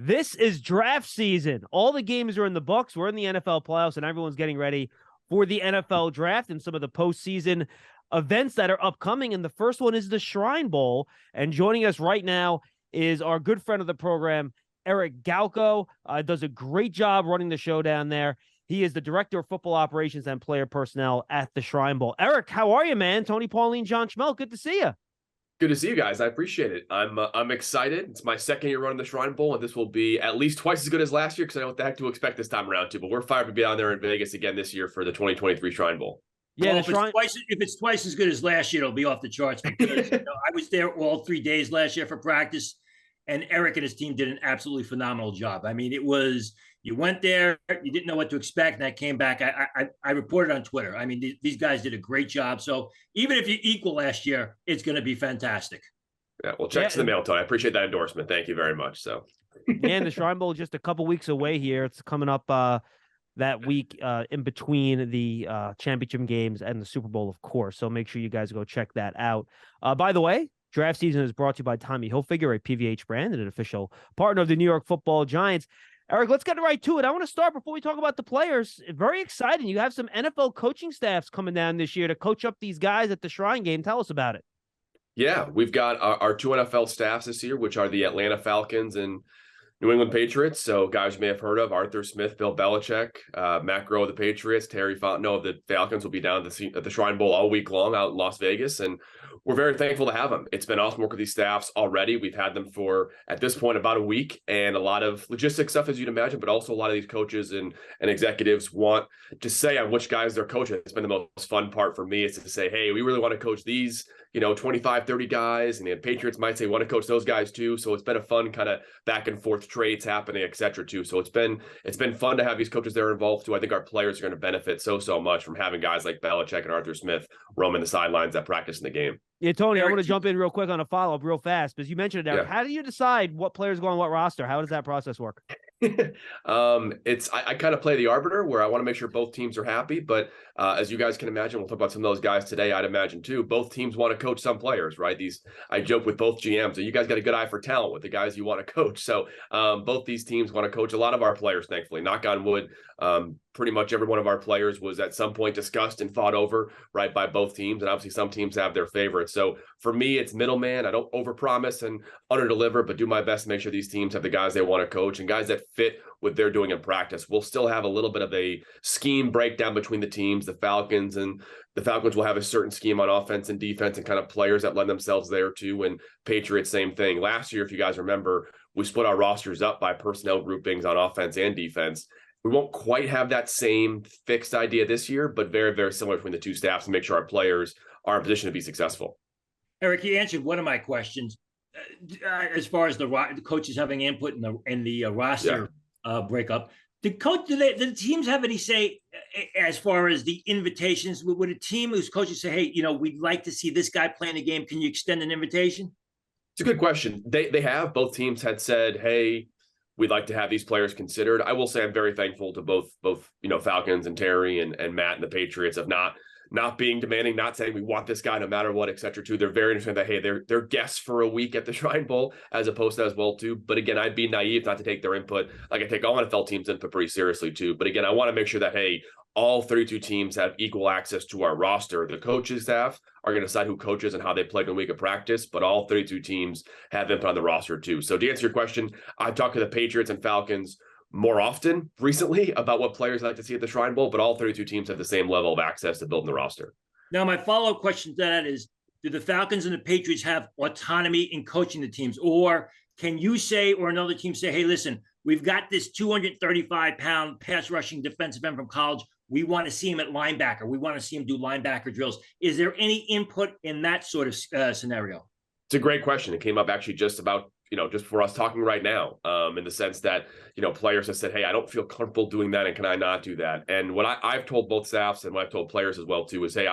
This is draft season. All the games are in the books. We're in the NFL playoffs, and everyone's getting ready for the NFL draft and some of the postseason events that are upcoming. And the first one is the Shrine Bowl. And joining us right now is our good friend of the program, Eric Galko. Does a great job running the show down there. He is the director of football operations and player personnel at the Shrine Bowl. Eric, how are you, man? Tony Pauline, John Schmeelk, good to see you. Good to see you guys. I appreciate it. I'm excited. It's my second year running the Shrine Bowl, and this will be at least twice as good as last year because I know what the heck to expect this time around too. But we're fired to be down there in Vegas again this year for the 2023 Shrine Bowl. Yeah, well, if it's twice as good as last year, it'll be off the charts. Because, I was there all 3 days last year for practice, and Eric and his team did an absolutely phenomenal job. I mean, it was, you went there, you didn't know what to expect, and I came back. I reported on Twitter. I mean, these guys did a great job. So even if you equal last year, it's going to be fantastic. Yeah, well, checks in the mail, Tony. I appreciate that endorsement. Thank you very much. So, and the Shrine Bowl just a couple weeks away here. It's coming up that week in between the championship games and the Super Bowl, of course. So make sure you guys go check that out. By the way, draft season is brought to you by Tommy Hilfiger, a PVH brand and an official partner of the New York Football Giants. Eric, let's get right to it. I want to start before we talk about the players. Very exciting. You have some NFL coaching staffs coming down this year to coach up these guys at the Shrine game. Tell us about it. Yeah, we've got our two NFL staffs this year, which are the Atlanta Falcons and New England Patriots. So guys you may have heard of: Arthur Smith, Bill Belichick, Matt Groh of the Patriots, Terry Fontenot of the Falcons will be down at the Shrine Bowl all week long out in Las Vegas. And we're very thankful to have them. It's been awesome work with these staffs already. We've had them for, at this point, about a week, and a lot of logistics stuff, as you'd imagine, but also a lot of these coaches and executives want to say on which guys they're coaching. It's been the most fun part for me is to say, hey, we really want to coach these, 25, 30 guys, and the Patriots might say want to coach those guys too. So it's been a fun kind of back and forth trades happening, et cetera, too. So it's been fun to have these coaches there involved too. I think our players are going to benefit so much from having guys like Belichick and Arthur Smith roaming the sidelines at practice in the game. Yeah, Tony, I want to jump in real quick on a follow-up real fast because you mentioned it, Eric. Yeah. How do you decide what players go on what roster? How does that process work? I kind of play the arbiter where I want to make sure both teams are happy. But as you guys can imagine, we'll talk about some of those guys today. I'd imagine too, both teams want to coach some players, right? I joke with both GMs, and you guys got a good eye for talent with the guys you want to coach. So both these teams want to coach a lot of our players, thankfully. Knock on wood. Pretty much every one of our players was at some point discussed and fought over, right, by both teams. And obviously some teams have their favorites. So for me, it's middleman. I don't overpromise and underdeliver, but do my best to make sure these teams have the guys they want to coach and guys that fit what they're doing in practice. We'll still have a little bit of a scheme breakdown between the teams. The Falcons will have a certain scheme on offense and defense and kind of players that lend themselves there too. And Patriots, same thing. Last year, if you guys remember, we split our rosters up by personnel groupings on offense and defense. We won't quite have that same fixed idea this year, but very, very similar between the two staffs to make sure our players are in position to be successful. Eric, you answered one of my questions as far as the coaches having input in the roster breakup. Do the teams have any say as far as the invitations? Would a team whose coaches say, hey, we'd like to see this guy playing the game, can you extend an invitation? It's a good question. They have. Both teams had said, hey, we'd like to have these players considered. I will say I'm very thankful to both Falcons and Terry and Matt and the Patriots of not being demanding, not saying we want this guy no matter what, et cetera, too. They're very interested that, hey, they're guests for a week at the Shrine Bowl as opposed to as well, too. But again, I'd be naive not to take their input. Like I take all NFL teams' input pretty seriously, too. But again, I want to make sure that, hey, all 32 teams have equal access to our roster. The coaches staff are going to decide who coaches and how they play in a week of practice, but all 32 teams have input on the roster too. So to answer your question, I've talked to the Patriots and Falcons more often recently about what players I'd like to see at the Shrine Bowl, but all 32 teams have the same level of access to building the roster. Now, my follow-up question to that is, do the Falcons and the Patriots have autonomy in coaching the teams? Or can you say, or another team say, hey, listen, we've got this 235-pound pass rushing defensive end from college. We want to see him at linebacker. We want to see him do linebacker drills. Is there any input in that sort of scenario? It's a great question. It came up actually just for us talking right now, in the sense that, players have said, hey, I don't feel comfortable doing that. And can I not do that? And what I've told both staffs and what I've told players as well, too, is, hey,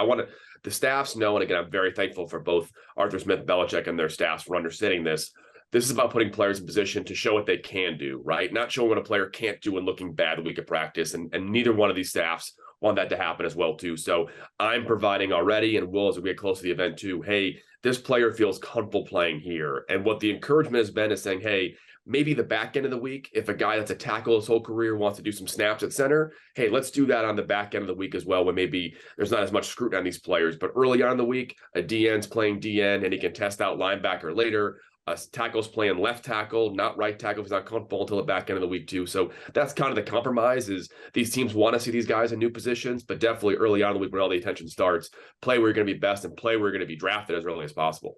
the staffs know, and again, I'm very thankful for both Arthur Smith, Belichick, and their staffs for understanding this. This is about putting players in position to show what they can do, right? Not showing what a player can't do and looking bad the week of practice. And neither one of these staffs want that to happen as well, too. So I'm providing already, and will as we get close to the event too, hey, this player feels comfortable playing here. And what the encouragement has been is saying, hey, maybe the back end of the week, if a guy that's a tackle his whole career wants to do some snaps at center, hey, let's do that on the back end of the week as well, when maybe there's not as much scrutiny on these players. But early on in the week, a DN's playing DN and he can test out linebacker later. A tackle's playing left tackle, not right tackle if he's not comfortable until the back end of the week too. So that's kind of the compromise, is these teams want to see these guys in new positions, but definitely early on in the week when all the attention starts, play where you're going to be best and play where you're going to be drafted as early as possible.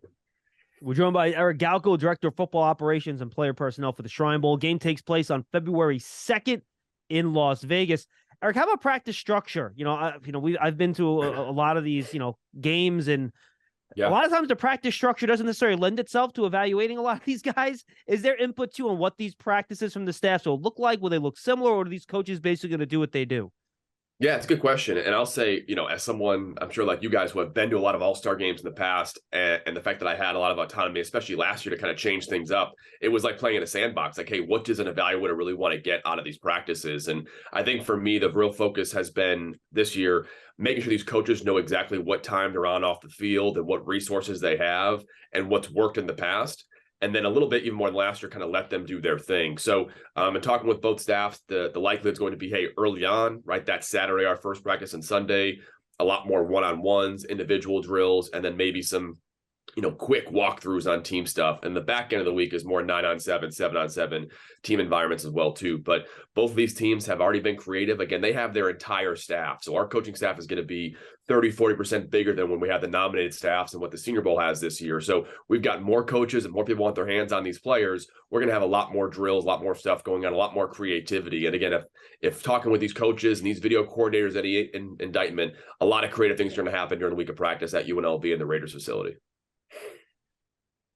We're joined by Eric Galko, Director of Football Operations and Player Personnel for the Shrine Bowl. Game takes place on February 2nd in Las Vegas. Eric, how about practice structure? I've been to a lot of these, games, and a lot of times the practice structure doesn't necessarily lend itself to evaluating a lot of these guys. Is there input too on what these practices from the staff will look like? Will they look similar, or are these coaches basically going to do what they do? Yeah, it's a good question. And I'll say, as someone, I'm sure like you guys who have been to a lot of all-star games in the past, and the fact that I had a lot of autonomy, especially last year, to kind of change things up, it was like playing in a sandbox. Like, hey, what does an evaluator really want to get out of these practices? And I think for me, the real focus has been this year, making sure these coaches know exactly what time they're on off the field and what resources they have and what's worked in the past. And then a little bit, even more than last year, kind of let them do their thing. So and talking with both staffs, the likelihood is going to be, hey, early on, right? That Saturday, our first practice, and Sunday, a lot more one-on-ones, individual drills, and then maybe some, quick walkthroughs on team stuff. And the back end of the week is more 9-on-7, 7-on-7 team environments as well, too. But both of these teams have already been creative. Again, they have their entire staff. So our coaching staff is going to be 30-40% bigger than when we had the nominated staffs and what the Senior Bowl has this year. So we've got more coaches and more people want their hands on these players. We're going to have a lot more drills, a lot more stuff going on, a lot more creativity. And again, if talking with these coaches and these video coordinators at Indictment, a lot of creative things are going to happen during the week of practice at UNLV and the Raiders facility.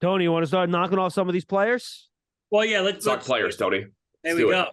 Tony, you want to start knocking off some of these players? Well, yeah, let's talk players, Tony. There we go.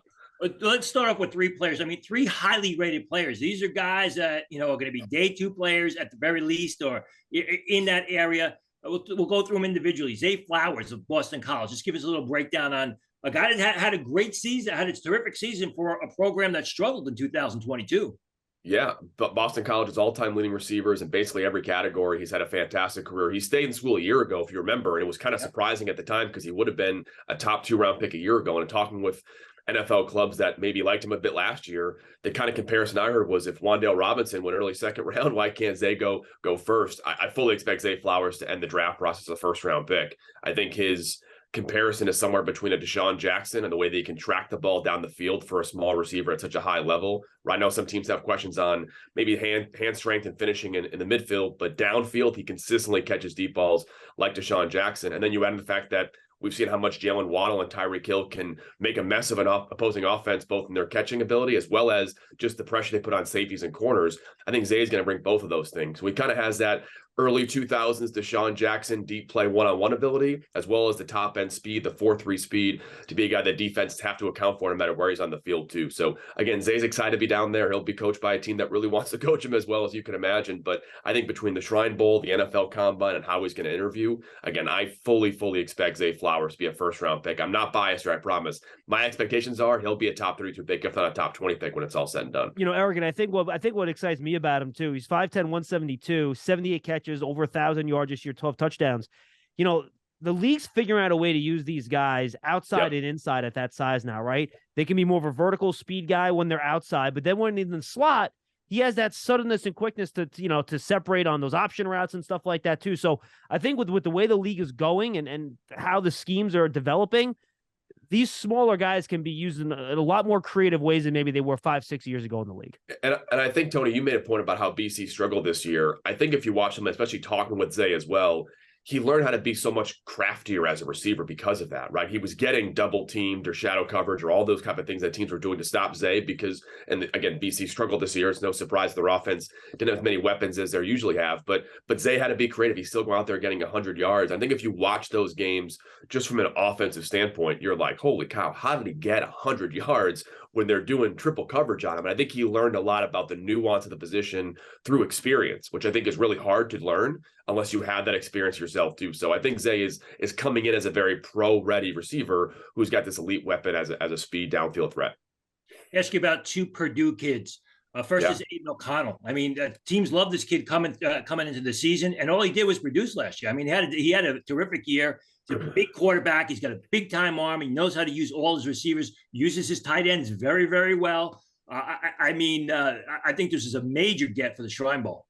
Let's start off with 3 players. I mean, 3 highly rated players. These are guys that, are going to be day 2 players at the very least, or in that area. We'll go through them individually. Zay Flowers of Boston College. Just give us a little breakdown on a guy that had a great season, had a terrific season for a program that struggled in 2022. Yeah, but Boston College's all-time leading receivers in basically every category. He's had a fantastic career. He stayed in school a year ago, if you remember, and it was kind of surprising at the time because he would have been a top 2-round pick a year ago. And talking with NFL clubs that maybe liked him a bit last year, the kind of comparison I heard was, if Wan'Dale Robinson went early 2nd round, why can't Zay go first? I fully expect Zay Flowers to end the draft process as a 1st-round pick. I think his comparison is somewhere between a Deshaun Jackson and the way that he can track the ball down the field for a small receiver at such a high level. I know some teams have questions on maybe hand strength and finishing in the midfield, but downfield, he consistently catches deep balls like Deshaun Jackson. And then you add in the fact that we've seen how much Jalen Waddle and Tyreek Hill can make a mess of an opposing offense, both in their catching ability as well as just the pressure they put on safeties and corners. I think Zay is going to bring both of those things. So he kind of has that early 2000s Deshaun Jackson deep play one-on-one ability, as well as the top end speed, the 4.3 speed, to be a guy that defenses have to account for no matter where he's on the field too. So again, Zay's excited to be down there. He'll be coached by a team that really wants to coach him as well as you can imagine. But I think between the Shrine Bowl, the NFL Combine, and how he's going to interview, again, I fully expect Zay Flowers to be a 1st-round pick. I'm not biased, or I promise. My expectations are he'll be a top 32 pick, if not a top 20 pick when it's all said and done. Eric, and I think what excites me about him too, he's 5'10", 172, 78 catches, over 1,000 yards this year, 12 touchdowns. The league's figuring out a way to use these guys outside and inside at that size now, right? They can be more of a vertical speed guy when they're outside, but then when in the slot, he has that suddenness and quickness to separate on those option routes and stuff like that too. So I think with the way the league is going and how the schemes are developing, these smaller guys can be used in a lot more creative ways than maybe they were 5-6 years ago in the league. And I think, Tony, you made a point about how BC struggled this year. I think if you watch them, especially talking with Zay as well, he learned how to be so much craftier as a receiver because of that, right? He was getting double teamed or shadow coverage or all those kind of things that teams were doing to stop Zay because, and again, BC struggled this year. It's no surprise their offense didn't have as many weapons as they usually have, but Zay had to be creative. He's still going out there getting 100 yards. I think if you watch those games just from an offensive standpoint, you're like, holy cow, how did he get 100 yards when they're doing triple coverage on him? And I think he learned a lot about the nuance of the position through experience, which I think is really hard to learn unless you have that experience yourself too. So I think Zay is coming in as a very pro-ready receiver who's got this elite weapon as a speed downfield threat. Ask you about 2 Purdue kids. First Yeah. is Aiden O'Connell. I mean, teams love this kid coming into the season, and all he did was produce last year. I mean, he had a terrific year. He's a big quarterback. He's got a big time arm. He knows how to use all his receivers. Uses his tight ends very, very well. I think this is a major get for the Shrine Bowl.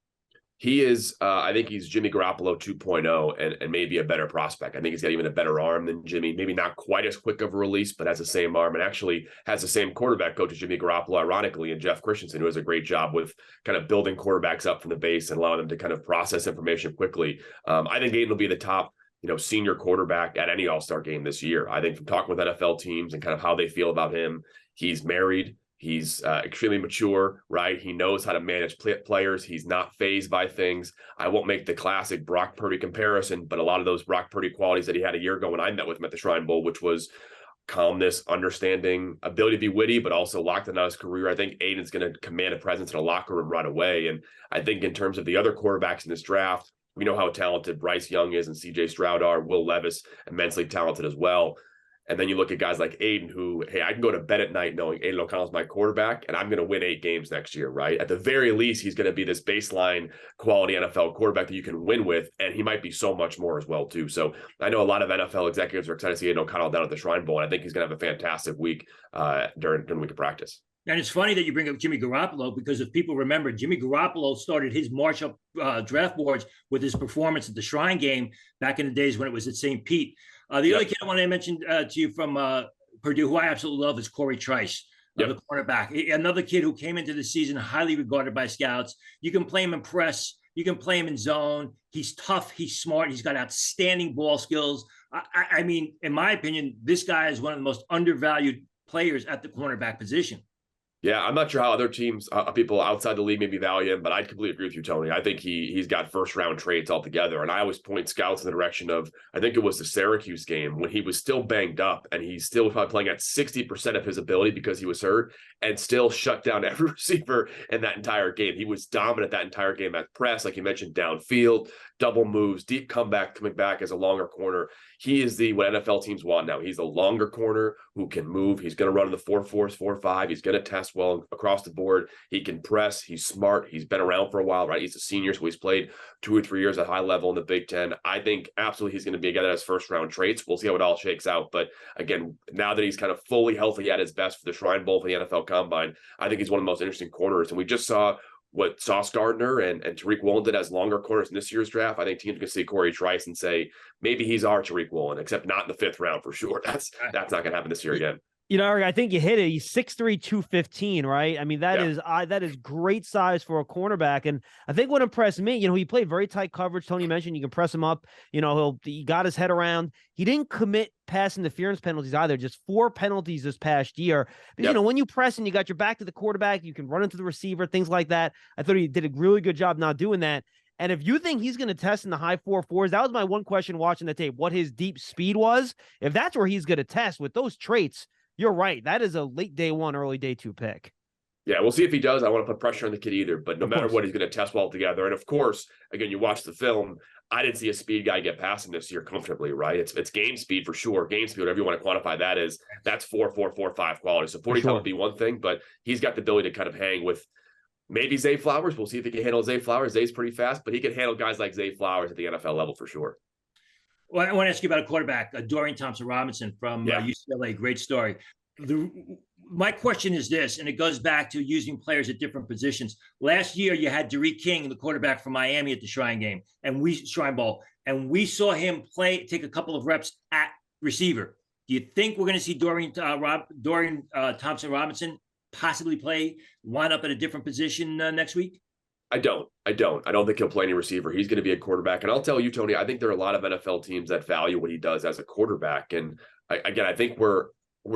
He is, I think he's Jimmy Garoppolo 2.0 and maybe a better prospect. I think he's got even a better arm than Jimmy. Maybe not quite as quick of a release, but has the same arm and actually has the same quarterback coach as Jimmy Garoppolo, ironically, and Jeff Christensen, who does a great job with kind of building quarterbacks up from the base and allowing them to kind of process information quickly. I think Aiden will be the top, senior quarterback at any All-Star game this year. I think from talking with NFL teams and kind of how they feel about him, he's married. He's extremely mature, right? He knows how to manage players. He's not fazed by things. I won't make the classic Brock Purdy comparison, but a lot of those Brock Purdy qualities that he had a year ago when I met with him at the Shrine Bowl, which was calmness, understanding, ability to be witty, but also locked in on his career. I think Aiden's going to command a presence in a locker room right away. And I think in terms of the other quarterbacks in this draft, we know how talented Bryce Young is and CJ Stroud are. Will Levis, immensely talented as well. And then you look at guys like Aiden, who, hey, I can go to bed at night knowing Aiden O'Connell's my quarterback, and I'm going to win 8 games next year, right? At the very least, he's going to be this baseline quality NFL quarterback that you can win with, and he might be so much more as well, too. So I know a lot of NFL executives are excited to see Aiden O'Connell down at the Shrine Bowl, and I think he's going to have a fantastic week during the week of practice. And it's funny that you bring up Jimmy Garoppolo, because if people remember, Jimmy Garoppolo started his march up draft boards with his performance at the Shrine game back in the days when it was at St. Pete. The other kid I want to mention to you from Purdue, who I absolutely love, is Corey Trice, the cornerback. Another kid who came into the season highly regarded by scouts. You can play him in press. You can play him in zone. He's tough. He's smart. He's got outstanding ball skills. I mean, in my opinion, this guy is one of the most undervalued players at the cornerback position. Yeah, I'm not sure how other teams, people outside the league maybe value him, but I completely agree with you, Tony. I think he's got first-round traits altogether, and I always point scouts in the direction of, I think it was the Syracuse game when he was still banged up, and he's still probably playing at 60% of his ability because he was hurt, and still shut down every receiver in that entire game. He was dominant that entire game at press, like you mentioned, downfield, double moves, deep comeback, coming back as a longer corner. He is what NFL teams want now. He's a longer corner who can move. He's going to run in the 4-4s, 4-5. He's going to test well across the board. He can press. He's smart. He's been around for a while, right? He's a senior, so he's played 2 or 3 years at high level in the Big Ten. I think absolutely he's going to be a guy that has first-round traits. We'll see how it all shakes out. But again, now that he's kind of fully healthy at his best for the Shrine Bowl for the NFL Combine, I think he's one of the most interesting corners. And we just saw what Sauce Gardner and Tariq Woolen did as longer corners in this year's draft. I think teams can see Corey Trice and say, maybe he's our Tariq Woolen, except not in the 5th round for sure. That's not going to happen this year again. Eric, I think you hit it. He's 6'3", 215, right? I mean, that is great size for a cornerback. And I think what impressed me, he played very tight coverage. Tony mentioned you can press him up. He got his head around. He didn't commit pass interference penalties either. Just 4 penalties this past year. But, when you press and you got your back to the quarterback, you can run into the receiver, things like that. I thought he did a really good job not doing that. And if you think he's going to test in the high 4.4s, that was my one question watching the tape, what his deep speed was. If that's where he's going to test with those traits, you're right. That is a late day 1, early day 2 pick. Yeah, we'll see if he does. I don't want to put pressure on the kid either, but no matter what, he's going to test well together. And of course, again, you watch the film, I didn't see a speed guy get past him this year comfortably, right? It's game speed for sure. Game speed, whatever you want to quantify that is, that's 4.5 quality. So 40 would be one thing, but he's got the ability to kind of hang with maybe Zay Flowers. We'll see if he can handle Zay Flowers. Zay's pretty fast, but he can handle guys like Zay Flowers at the NFL level for sure. Well, I want to ask you about a quarterback, Dorian Thompson-Robinson from UCLA. Great story. My question is this, and it goes back to using players at different positions. Last year, you had Derek King, the quarterback from Miami, at the Shrine Bowl, and we saw him take a couple of reps at receiver. Do you think we're going to see Dorian Thompson-Robinson possibly line up at a different position next week? I don't think he'll play any receiver. He's going to be a quarterback. And I'll tell you, Tony, I think there are a lot of NFL teams that value what he does as a quarterback. And I think we're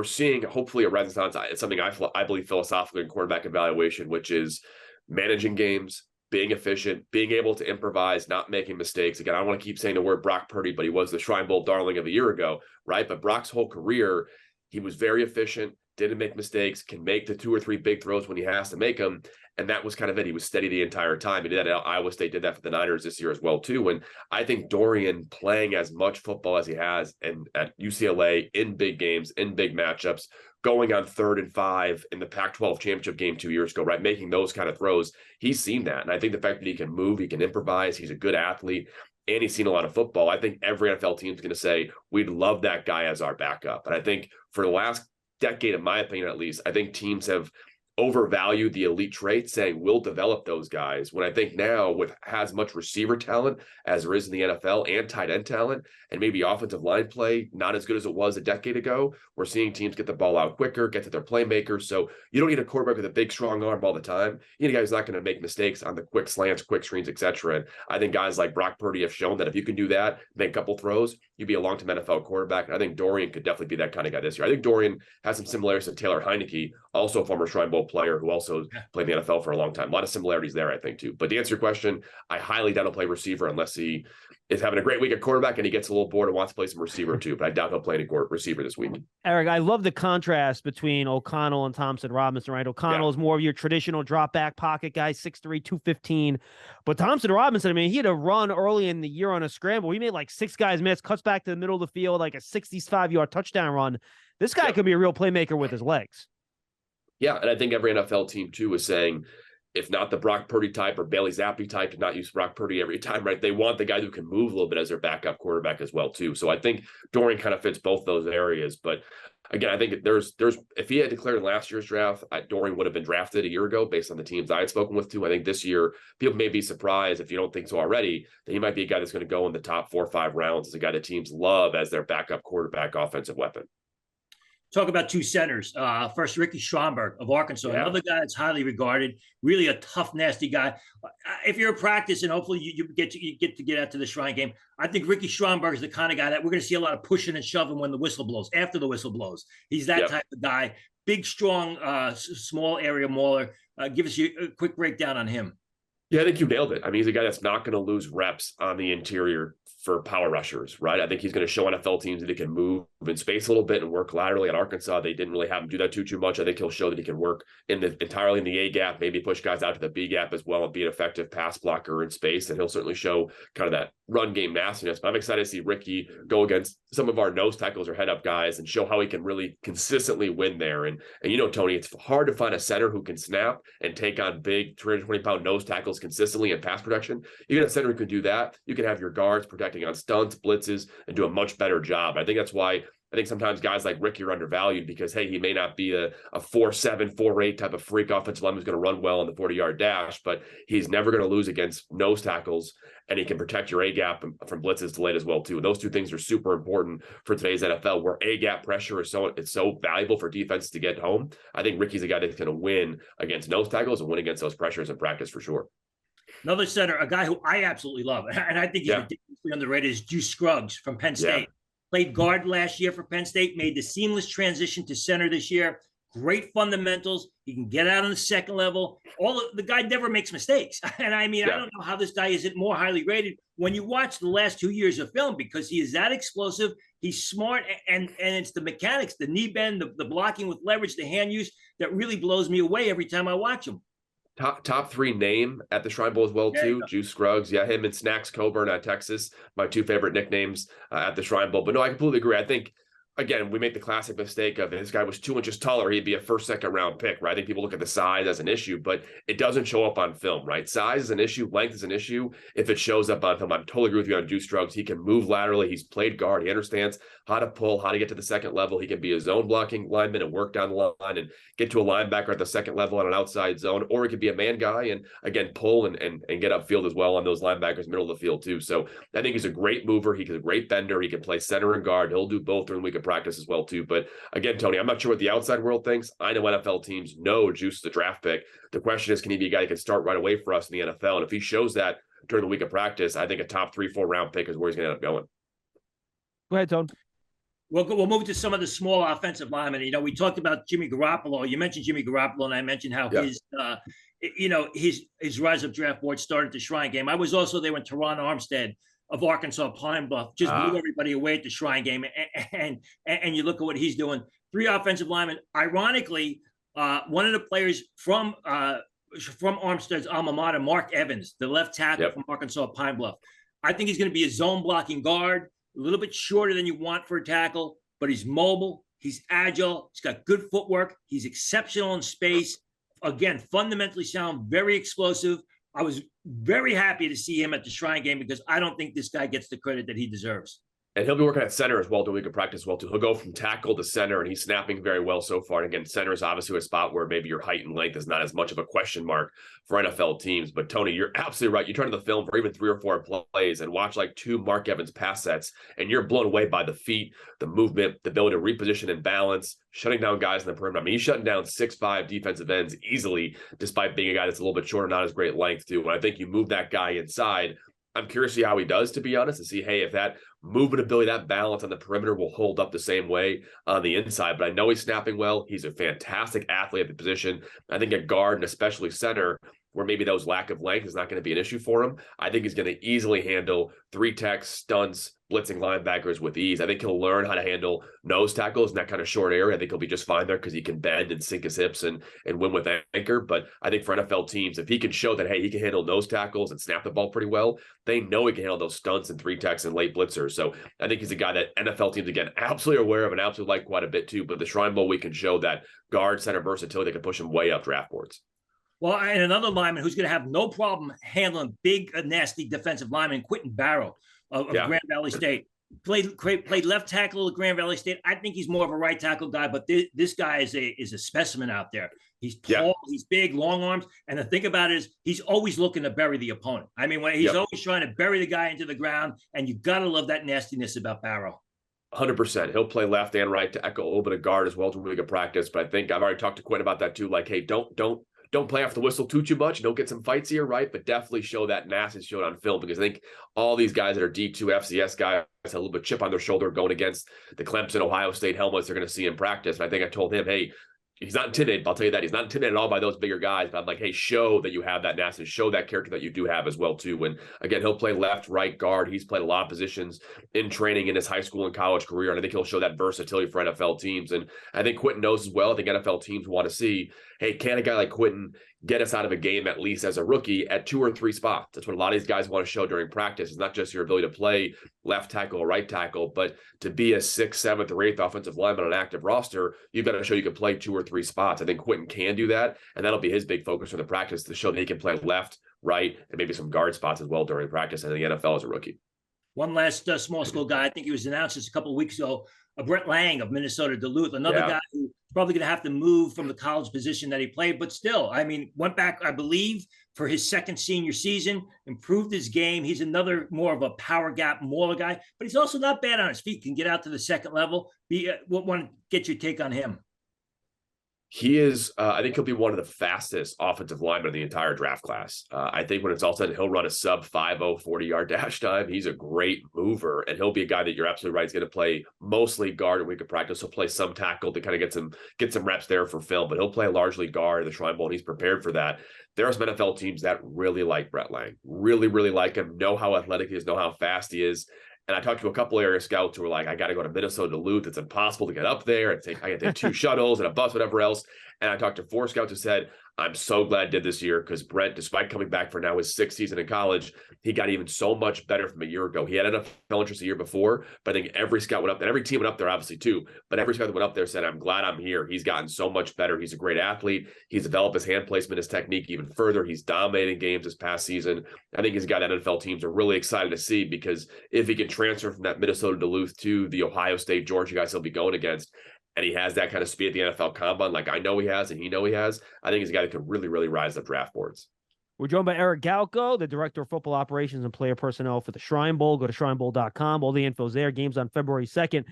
seeing hopefully a renaissance. It's something I believe philosophically in quarterback evaluation, which is managing games, being efficient, being able to improvise, not making mistakes. Again, I don't want to keep saying the word Brock Purdy, but he was the Shrine Bowl darling of a year ago, right? But Brock's whole career, He was very efficient, didn't make mistakes, can make the 2 or 3 big throws when he has to make them. And that was kind of it. He was steady the entire time. He did that at Iowa State, did that for the Niners this year as well, too. And I think Dorian playing as much football as he has and at UCLA in big games, in big matchups, going on 3rd and 5 in the Pac-12 championship game 2 years ago, right? Making those kind of throws. He's seen that. And I think the fact that he can move, he can improvise, he's a good athlete, and he's seen a lot of football. I think every NFL team is going to say, we'd love that guy as our backup. And I think for the last decade, in my opinion, at least, I think teams have overvalued the elite traits, saying we'll develop those guys. When I think now, with as much receiver talent as there is in the NFL and tight end talent, and maybe offensive line play not as good as it was a decade ago, we're seeing teams get the ball out quicker, get to their playmakers. So you don't need a quarterback with a big, strong arm all the time. You need a guy who's not going to make mistakes on the quick slants, quick screens, etc. And I think guys like Brock Purdy have shown that if you can do that, make a couple throws, you'd be a long-term NFL quarterback. And I think Dorian could definitely be that kind of guy this year. I think Dorian has some similarities to Taylor Heineke, also a former Shrine Bowl player who also played in the NFL for a long time. A lot of similarities there, I think, too. But to answer your question, I highly doubt he'll play receiver unless he is having a great week at quarterback and he gets a little bored and wants to play some receiver too. But I doubt he'll play any receiver this week. Eric, I love the contrast between O'Connell and Thompson Robinson, right? O'Connell is more of your traditional drop back pocket guy, 6'3", 215. But Thompson Robinson, I mean, he had a run early in the year on a scramble. He made like 6 guys miss, cuts back to the middle of the field, like a 65-yard touchdown run. This guy could be a real playmaker with his legs. Yeah, and I think every NFL team, too, is saying, if not the Brock Purdy type or Bailey Zappi type, to not use Brock Purdy every time, right? They want the guy who can move a little bit as their backup quarterback as well, too. So I think Dorian kind of fits both those areas. But again, I think there's if he had declared in last year's draft, Dorian would have been drafted a year ago based on the teams I had spoken with, too. I think this year, people may be surprised, if you don't think so already, that he might be a guy that's going to go in the top 4 or 5 rounds as a guy that teams love as their backup quarterback offensive weapon. Talk about 2 centers. First, Ricky Schomburg of Arkansas, another guy that's highly regarded, really a tough, nasty guy. If you're in practice and hopefully you get to get out to the Shrine game, I think Ricky Schomburg is the kind of guy that we're going to see a lot of pushing and shoving when the whistle blows, after the whistle blows. He's that type of guy. Big, strong, small area mauler. Give us a quick breakdown on him. Yeah, I think you nailed it. I mean, he's a guy that's not going to lose reps on the interior for power rushers, right? I think he's going to show NFL teams that he can move in space a little bit and work laterally. At Arkansas, they didn't really have him do that too much. I think he'll show that he can work entirely in the A gap, maybe push guys out to the B gap as well and be an effective pass blocker in space. And he'll certainly show kind of that run game nastiness. But I'm excited to see Ricky go against some of our nose tackles or head up guys and show how he can really consistently win there. And you know, Tony, it's hard to find a center who can snap and take on big 220-pound nose tackles consistently in pass protection. You get a center who can do that. You can have your guards protecting on stunts, blitzes, and do a much better job. I think that's why I think sometimes guys like Ricky are undervalued because, hey, he may not be a 4.7, 4.8 type of freak offensive lineman who's going to run well on the 40-yard dash, but he's never going to lose against nose tackles, and he can protect your A-gap from blitzes delayed as well, too. And those 2 things are super important for today's NFL, where A-gap pressure is so valuable for defenses to get home. I think Ricky's a guy that's going to win against nose tackles and win against those pressures in practice for sure. Another center, a guy who I absolutely love, and I think he's ridiculously underrated, is Juice Scruggs from Penn State. Played guard last year for Penn State, made the seamless transition to center this year. Great fundamentals. He can get out on the second level. The guy never makes mistakes. And I mean, I don't know how this guy isn't more highly rated when you watch the last 2 years of film, because he is that explosive. He's smart, and it's the mechanics, the knee bend, the blocking with leverage, the hand use that really blows me away every time I watch him. Top 3 name at the Shrine Bowl as well, too. Juice Scruggs. Yeah, him and Snacks Coburn at Texas, my 2 favorite nicknames at the Shrine Bowl. But no, I completely agree. I think, again, we make the classic mistake of, if this guy was 2 inches taller, he'd be a first, second round pick, right? I think people look at the size as an issue, but it doesn't show up on film, right? Size is an issue. Length is an issue. If it shows up on film, I totally agree with you on Juice Scruggs. He can move laterally. He's played guard. He understands how to pull, how to get to the second level. He can be a zone blocking lineman and work down the line and get to a linebacker at the second level on an outside zone, or he could be a man guy and, again, pull and get upfield as well on those linebackers, middle of the field, too. So I think he's a great mover. He's a great bender. He can play center and guard. He'll do both during the week of practice as well, too. But again, Tony, I'm not sure what the outside world thinks. I know NFL teams know Juice is the draft pick. The question is, can he be a guy who can start right away for us in the NFL? And if he shows that during the week of practice, I think a top 3-4 round pick is where he's going to end up going. Go ahead, Tone. We'll move to some of the small offensive linemen. You know, we talked about Jimmy Garoppolo. You mentioned Jimmy Garoppolo, and I mentioned how his rise up draft board started the Shrine game. I was also there when Teron Armstead of Arkansas Pine Bluff just blew everybody away at the Shrine game. And you look at what he's doing. 3 offensive linemen. Ironically, one of the players from Armstead's alma mater, Mark Evans, the left tackle from Arkansas Pine Bluff. I think he's going to be a zone blocking guard, a little bit shorter than you want for a tackle, but he's mobile, he's agile, he's got good footwork, he's exceptional in space. Again, fundamentally sound, very explosive. I was very happy to see him at the Shrine game because I don't think this guy gets the credit that he deserves. And he'll be working at center as well during week of practice as well, too. He'll go from tackle to center, and he's snapping very well so far. And again, center is obviously a spot where maybe your height and length is not as much of a question mark for NFL teams. But, Tony, you're absolutely right. You turn to the film for even 3 or 4 plays and watch like 2 Mark Evans pass sets, and you're blown away by the feet, the movement, the ability to reposition and balance, shutting down guys in the perimeter. I mean, he's shutting down 6'5" defensive ends easily, despite being a guy that's a little bit shorter, not as great length, too. And I think you move that guy inside. I'm curious to see how he does, to be honest, to see, hey, if that movement ability, that balance on the perimeter will hold up the same way on the inside. But I know he's snapping well. He's a fantastic athlete at the position. I think at guard and especially center, where maybe those lack of length is not going to be an issue for him, I think he's going to easily handle 3 techs, stunts, blitzing linebackers with ease. I think he'll learn how to handle nose tackles in that kind of short area. I think he'll be just fine there because he can bend and sink his hips and win with anchor. But I think for NFL teams, if he can show that, hey, he can handle nose tackles and snap the ball pretty well, they know he can handle those stunts and 3 techs and late blitzers. So I think he's a guy that NFL teams, again, absolutely aware of and absolutely like quite a bit too. But the Shrine Bowl, we can show that guard center versatility that can push him way up draft boards. Well, and another lineman who's going to have no problem handling big, nasty defensive lineman, Quentin Barrow of Grand Valley State. Played left tackle at Grand Valley State. I think he's more of a right tackle guy, but this guy is a specimen out there. He's tall, he's big, long arms, and the thing about it is he's always looking to bury the opponent. I mean, when he's always trying to bury the guy into the ground, and you got to love that nastiness about Barrow. 100%. He'll play left and right to echo a little bit of guard as well to really good practice. But I think I've already talked to Quinn about that too. Like, hey, don't play off the whistle too much. Don't get some fights here, right? But definitely show that nastiness showed on film, because I think all these guys that are D2 FCS guys have a little bit of chip on their shoulder going against the Clemson, Ohio State helmets they're going to see in practice. And I think I told him, hey, he's not intimidated. I'll tell you that. He's not intimidated at all by those bigger guys. But I'm like, hey, show that you have that nastiness. Show that character that you do have as well, too. And again, he'll play left, right, guard. He's played a lot of positions in training in his high school and college career. And I think he'll show that versatility for NFL teams. And I think Quentin knows as well. I think NFL teams want to see, hey, can a guy like Quentin get us out of a game at least as a rookie at 2 or 3 spots? That's what a lot of these guys want to show during practice. It's not just your ability to play left tackle or right tackle, but to be a 6th, 7th, or 8th offensive lineman on an active roster, you've got to show you can play 2 or 3 spots. I think Quentin can do that, and that'll be his big focus for the practice, to show that he can play left, right, and maybe some guard spots as well during practice and the NFL as a rookie. One last small school guy, I think he was announced just a couple of weeks ago, Brett Lang of Minnesota Duluth, another guy who's probably going to have to move from the college position that he played, but still, I mean, went back, I believe, for his 2nd senior season, improved his game. He's another more of a power gap, mauler guy, but he's also not bad on his feet, can get out to the 2nd level. Want to get your take on him? He is, I think he'll be one of the fastest offensive linemen of the entire draft class. I think when it's all said, he'll run a sub 5.0 40-yard dash time. He's a great mover, and he'll be a guy that you're absolutely right. He's going to play mostly guard in week of practice. He'll play some tackle to kind of get some reps there for film, but he'll play largely guard in the Shrine Bowl, and he's prepared for that. There are some NFL teams that really like Brett Lang, really, really like him, know how athletic he is, know how fast he is. And I talked to a couple area scouts who were like, I got to go to Minnesota Duluth. It's impossible to get up there. I got to take 2 shuttles and a bus, whatever else. And I talked to 4 scouts who said, I'm so glad I did this year, because Brent, despite coming back for now his 6th season in college, he got even so much better from a year ago. He had NFL interest a year before, but I think every scout went up, and every team went up there obviously too, but every scout that went up there said, I'm glad I'm here. He's gotten so much better. He's a great athlete. He's developed his hand placement, his technique even further. He's dominating games this past season. I think he's a guy that NFL teams are really excited to see, because if he can transfer from that Minnesota Duluth to the Ohio State, Georgia guys he'll be going against, and he has that kind of speed at the NFL Combine, like I know he has and he has, I think he's a guy that could really, really rise up draft boards. We're joined by Eric Galko, the Director of Football Operations and Player Personnel for the Shrine Bowl. Go to shrinebowl.com. All the info's there. Game's on February 2nd.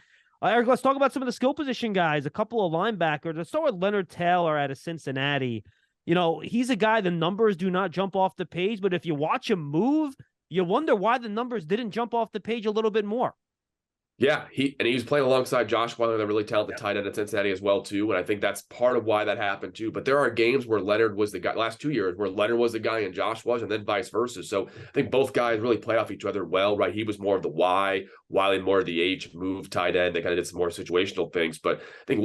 Eric, let's talk about some of the skill position guys. A couple of linebackers. Let's start with Leonard Taylor out of Cincinnati. You know, he's a guy, the numbers do not jump off the page, but if you watch him move, you wonder why the numbers didn't jump off the page a little bit more. Yeah, he was playing alongside Josh Weiler, the really talented tight end at Cincinnati as well too, and I think that's part of why that happened too. But there are games where Leonard was the guy last 2 years where Leonard was the guy and Josh was, and then vice versa. So I think both guys really play off each other well, right? He was more of the Y, Wiley more of the H move tight end. They kind of did some more situational things, but I think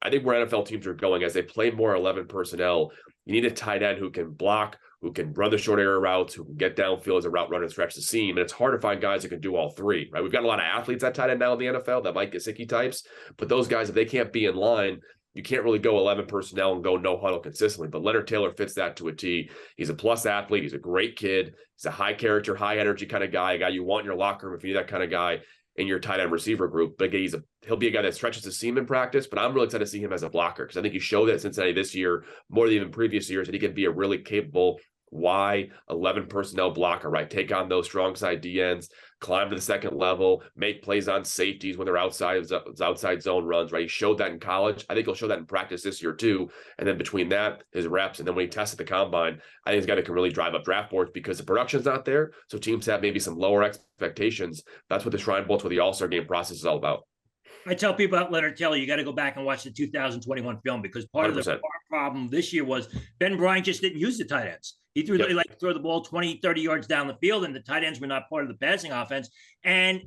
I think where NFL teams are going as they play more 11 personnel, you need a tight end who can block, who can run the short area routes, who can get downfield as a route runner and stretch the seam. And it's hard to find guys that can do all three, right? We've got a lot of athletes at tight end now in the NFL that Mike Gesicki types, but those guys, if they can't be in line, you can't really go 11 personnel and go no huddle consistently. But Leonard Taylor fits that to a T. He's a plus athlete. He's a great kid. He's a high character, high energy kind of guy, a guy you want in your locker room if you need that kind of guy in your tight end receiver group. But he'll be a guy that stretches the seam in practice, but I'm really excited to see him as a blocker because I think he showed that at Cincinnati this year more than even previous years that he can be a really capable Y 11 personnel blocker, right? Take on those strong side DNs, climb to the second level, make plays on safeties when they're outside zone runs, right? He showed that in college. I think he'll show that in practice this year too. And then between that, his reps, and then when he tests at the combine, I think he's a guy that can really drive up draft boards because the production's not there. So teams have maybe some lower expectations. That's what the Shrine Bowl, what the All-Star game process is all about. I tell people about Leonard Taylor, you got to go back and watch the 2021 film because part 100%. Of the problem this year was Ben Bryant just didn't use the tight ends. He threw throw the ball 20, 30 yards down the field, and the tight ends were not part of the passing offense. And,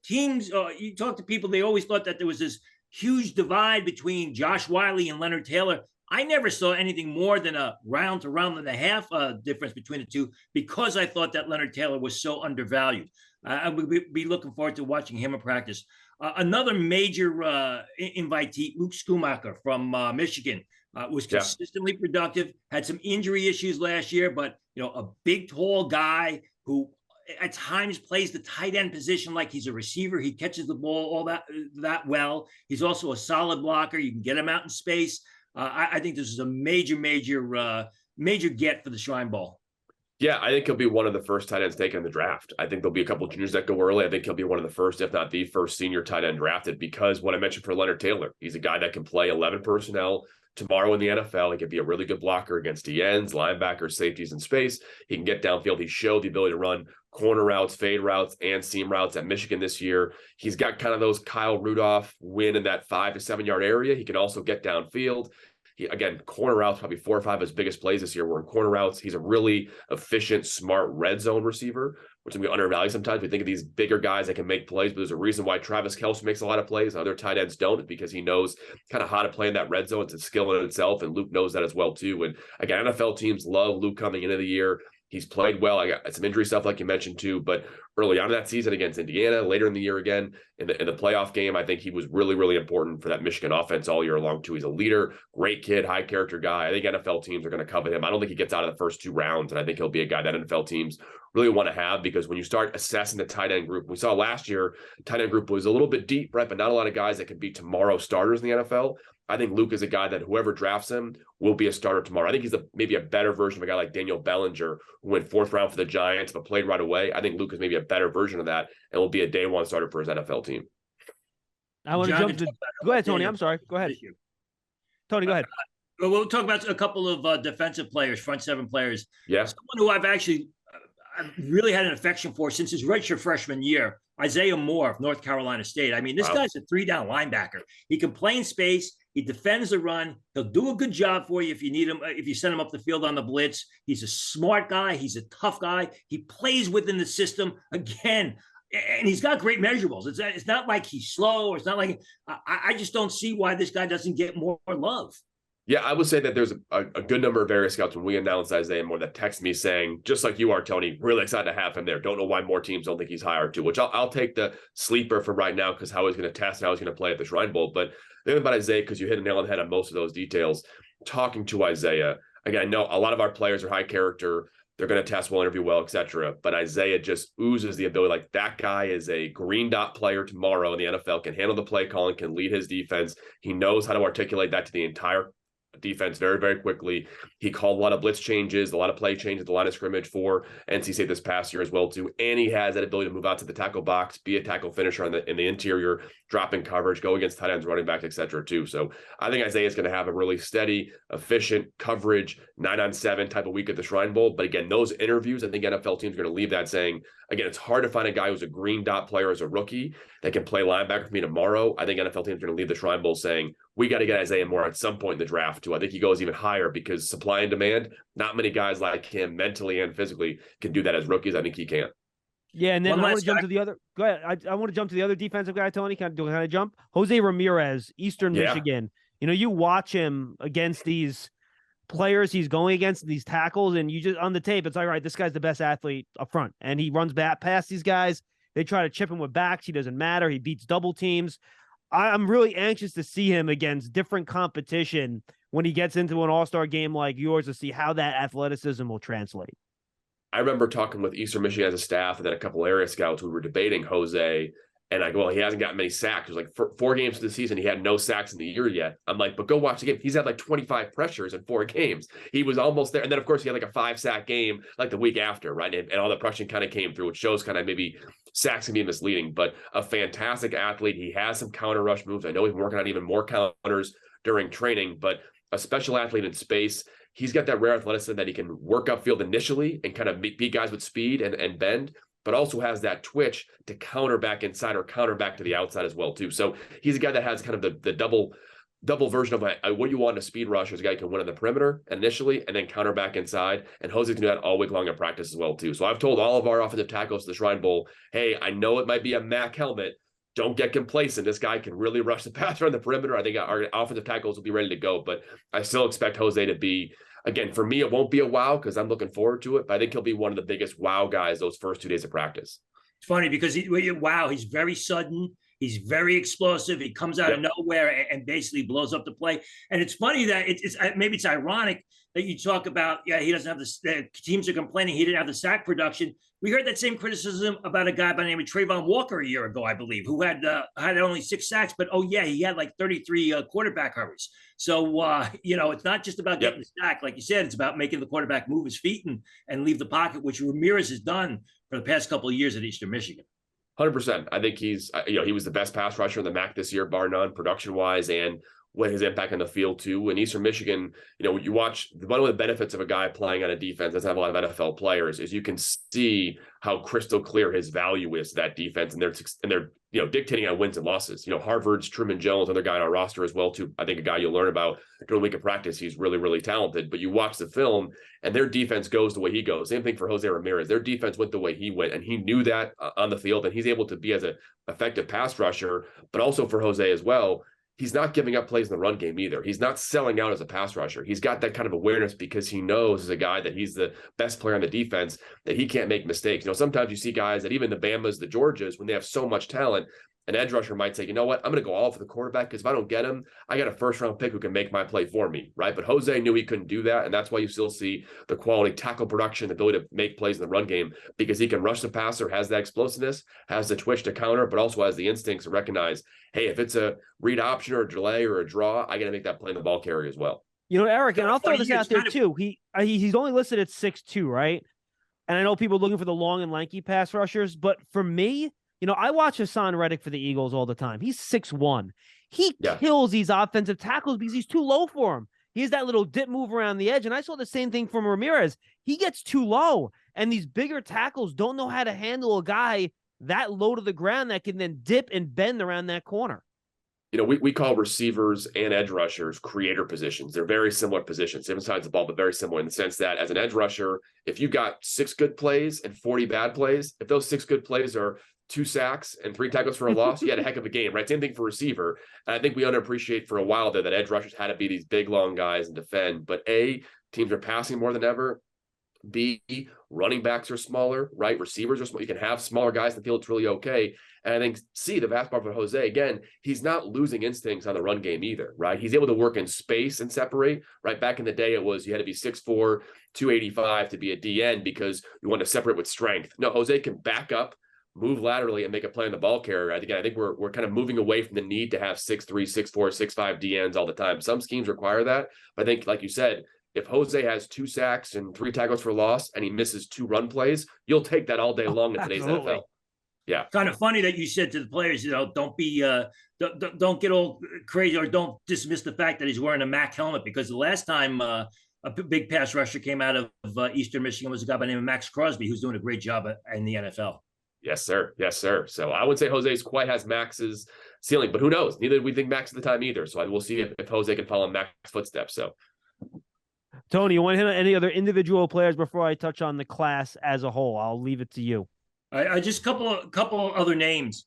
teams, you talk to people, they always thought that there was this huge divide between Josh Wiley and Leonard Taylor. I never saw anything more than a round to round and a half difference between the two because I thought that Leonard Taylor was so undervalued. I would be looking forward to watching him in practice. Another major invitee, Luke Schumacher from Michigan, was consistently productive, had some injury issues last year, but, a big, tall guy who at times plays the tight end position like he's a receiver. He catches the ball all that well. He's also a solid blocker. You can get him out in space. I think this is a major get for the Shrine Bowl. Yeah, I think he'll be one of the first tight ends taken in the draft. I think there'll be a couple of juniors that go early. I think he'll be one of the first, if not the first senior tight end drafted because what I mentioned for Leonard Taylor, he's a guy that can play 11 personnel tomorrow in the NFL. He could be a really good blocker against the ends, linebackers, safeties in space. He can get downfield. He showed the ability to run corner routes, fade routes, and seam routes at Michigan this year. He's got kind of those Kyle Rudolph win in that 5 to 7 yard area. He can also get downfield. Again, corner routes, probably 4 or 5 of his biggest plays this year were in corner routes. He's a really efficient, smart red zone receiver, which we undervalue sometimes. We think of these bigger guys that can make plays, but there's a reason why Travis Kelce makes a lot of plays. Other tight ends don't, because he knows kind of how to play in that red zone. It's a skill in itself, and Luke knows that as well too. And again, NFL teams love Luke coming into the year. He's played well. I got some injury stuff like you mentioned too, but early on in that season against Indiana, later in the year again, in the playoff game, I think he was really, really important for that Michigan offense all year long too. He's a leader, great kid, high character guy. I think NFL teams are going to covet him. I don't think he gets out of the first 2 rounds, and I think he'll be a guy that NFL teams really want to have because when you start assessing the tight end group, we saw last year, tight end group was a little bit deep, right? But not a lot of guys that could be tomorrow starters in the NFL. I think Luke is a guy that whoever drafts him will be a starter tomorrow. I think he's maybe a better version of a guy like Daniel Bellinger, who went 4th round for the Giants, but played right away. I think Luke is maybe a better version of that and will be a day 1 starter for his NFL team. I want to jump to. Go ahead, Tony. I'm sorry. Go ahead. Tony, go ahead. We'll talk about a couple of defensive players, front 7 players. Yeah. Someone who I've really had an affection for since his redshirt freshman year, Isaiah Moore of North Carolina State. I mean, this guy's a 3-down linebacker. He can play in space. He defends the run. He'll do a good job for you if you need him, if you send him up the field on the blitz. He's a smart guy. He's a tough guy. He plays within the system again, and he's got great measurables. It's not like he's slow, or it's not like I just don't see why this guy doesn't get more love. Yeah, I would say that there's a good number of area scouts when we announced Isaiah Moore that text me saying, just like you are, Tony, really excited to have him there. Don't know why more teams don't think he's higher too, which I'll take the sleeper for right now because how he's going to test and how he's going to play at the Shrine Bowl. But the thing about Isaiah, because you hit a nail on the head on most of those details, talking to Isaiah, again, I know a lot of our players are high character. They're going to test well, interview well, etc. But Isaiah just oozes the ability. Like, that guy is a green dot player tomorrow in the NFL, can handle the play calling, can lead his defense. He knows how to articulate that to the entire defense very, very quickly. He called a lot of blitz changes, a lot of play changes, the line of scrimmage for NC State this past year as well too. And he has that ability to move out to the tackle box, be a tackle finisher in the interior, drop in coverage, go against tight ends, running backs, etc. too. So I think Isaiah is going to have a really steady, efficient coverage 9-on-7 type of week at the Shrine Bowl. But again, those interviews, I think NFL teams are going to leave that saying, again, it's hard to find a guy who's a green dot player as a rookie that can play linebacker for me tomorrow. I think NFL teams are going to leave the Shrine Bowl saying, we got to get Isaiah Moore at some point in the draft too. I think he goes even higher because supply and demand, not many guys like him mentally and physically can do that as rookies. I think he can. Yeah, and then I want to jump to the other. Go ahead. I want to jump to the other defensive guy, Tony. Can I jump? Jose Ramirez, Eastern Michigan. You know, you watch him against these players he's going against, these tackles, and you just on the tape, it's like, all right, this guy's the best athlete up front, and he runs back past these guys. They try to chip him with backs. He doesn't matter. He beats double teams. I'm really anxious to see him against different competition when he gets into an all-star game like yours to see how that athleticism will translate. I remember talking with Eastern Michigan as a staff and then a couple area scouts. We were debating Jose, and I go, well, he hasn't gotten many sacks. It was like 4 games of the season. He had no sacks in the year yet. I'm like, but go watch the game. He's had like 25 pressures in 4 games. He was almost there. And then, of course, he had like a 5-sack game like the week after, right? And all the pressure kind of came through, which shows kind of maybe sacks can be misleading, but a fantastic athlete. He has some counter rush moves. I know he's working on even more counters during training, but a special athlete in space. He's got that rare athleticism that he can work upfield initially and kind of beat guys with speed and bend, but also has that twitch to counter back inside or counter back to the outside as well too. So he's a guy that has kind of the double version of what you want in a speed rush is a guy who can win on the perimeter initially and then counter back inside. And Jose can do that all week long in practice as well too. So I've told all of our offensive tackles to the Shrine Bowl, hey, I know it might be a MAC helmet. Don't get complacent. This guy can really rush the passer on the perimeter. I think our offensive tackles will be ready to go, but I still expect Jose to be, again, for me, it won't be a wow because I'm looking forward to it, but I think he'll be one of the biggest wow guys those first 2 days of practice. It's funny because he's very sudden. He's very explosive. He comes out of nowhere and basically blows up the play. And it's funny that it's maybe it's ironic that you talk about, he doesn't have the teams are complaining he didn't have the sack production. We heard that same criticism about a guy by the name of Trayvon Walker a year ago, I believe, who had only 6 sacks, but he had like 33 quarterback hurries. So, it's not just about getting the sack. Like you said, it's about making the quarterback move his feet and leave the pocket, which Ramirez has done for the past couple of years at Eastern Michigan. 100%. I think he's, he was the best pass rusher in the MAC this year, bar none, production-wise, and what his impact on the field too. In Eastern Michigan, you watch one of the benefits of a guy playing on a defense doesn't have a lot of NFL players is you can see how crystal clear his value is to that defense, and they're dictating on wins and losses. Harvard's Truman Jones, another guy on our roster as well too. I think a guy you'll learn about during the week of practice. He's really, really talented. But you watch the film, and their defense goes the way he goes. Same thing for Jose Ramirez. Their defense went the way he went, and he knew that on the field, and he's able to be as an effective pass rusher. But also for Jose as well, he's not giving up plays in the run game either. He's not selling out as a pass rusher. He's got that kind of awareness because he knows as a guy that he's the best player on the defense, that he can't make mistakes. Sometimes you see guys that even the Bamas, the Georgias, when they have so much talent, an edge rusher might say, you know what, I'm going to go all for the quarterback because if I don't get him, I got a first-round pick who can make my play for me, right? But Jose knew he couldn't do that, and that's why you still see the quality tackle production, the ability to make plays in the run game, because he can rush the passer, has that explosiveness, has the twitch to counter, but also has the instincts to recognize, hey, if it's a read option or a delay or a draw, I got to make that play in the ball carrier as well. Eric, and I'll throw this out there too. He's only listed at 6'2", right? And I know people are looking for the long and lanky pass rushers, but for me, I watch Hassan Reddick for the Eagles all the time. He's 6'1". He kills these offensive tackles because he's too low for him. He has that little dip move around the edge. And I saw the same thing from Ramirez. He gets too low. And these bigger tackles don't know how to handle a guy that low to the ground that can then dip and bend around that corner. We call receivers and edge rushers creator positions. They're very similar positions, different sides of the ball, but very similar in the sense that as an edge rusher, if you got 6 good plays and 40 bad plays, if those 6 good plays are 2 sacks and 3 tackles for a loss, you had a heck of a game, right? Same thing for receiver. And I think we underappreciate for a while there that edge rushers had to be these big, long guys and defend. But A, teams are passing more than ever. B, running backs are smaller, right? Receivers are small. You can have smaller guys in the field. It's really okay. And I think C, the vast part for Jose, again, he's not losing instincts on the run game either, right? He's able to work in space and separate, right? Back in the day, it was you had to be 6'4", 285 to be a DN because you want to separate with strength. No, Jose can back up, move laterally and make a play on the ball carrier. I think we're kind of moving away from the need to have 6'3", 6'4", 6'5" DNs all the time. Some schemes require that. But I think, like you said, if Jose has 2 sacks and 3 tackles for loss and he misses 2 run plays, you'll take that all day long in today's NFL. Yeah. Kind of funny that you said to the players, don't be don't get all crazy, or don't dismiss the fact that he's wearing a Mac helmet, because the last time a big pass rusher came out of Eastern Michigan was a guy by the name of Max Crosby, who's doing a great job in the NFL. Yes, sir. Yes, sir. So I would say Jose's quite has Max's ceiling, but who knows? Neither did we think Max at the time either. So we'll see if Jose can follow Max's footsteps. So, Tony, you want to hit any other individual players before I touch on the class as a whole? I'll leave it to you. I just couple of other names.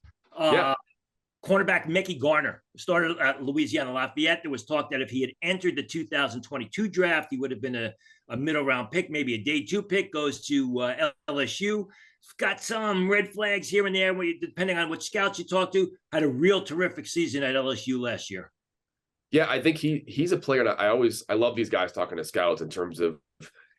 Cornerback Mickey Garner started at Louisiana Lafayette. There was talk that if he had entered the 2022 draft, he would have been a middle round pick, maybe a day 2 pick. Goes to LSU. Got some red flags here and there, depending on which scouts you talk to. Had a real terrific season at LSU last year. Yeah, I think he's a player. And I love these guys talking to scouts in terms of,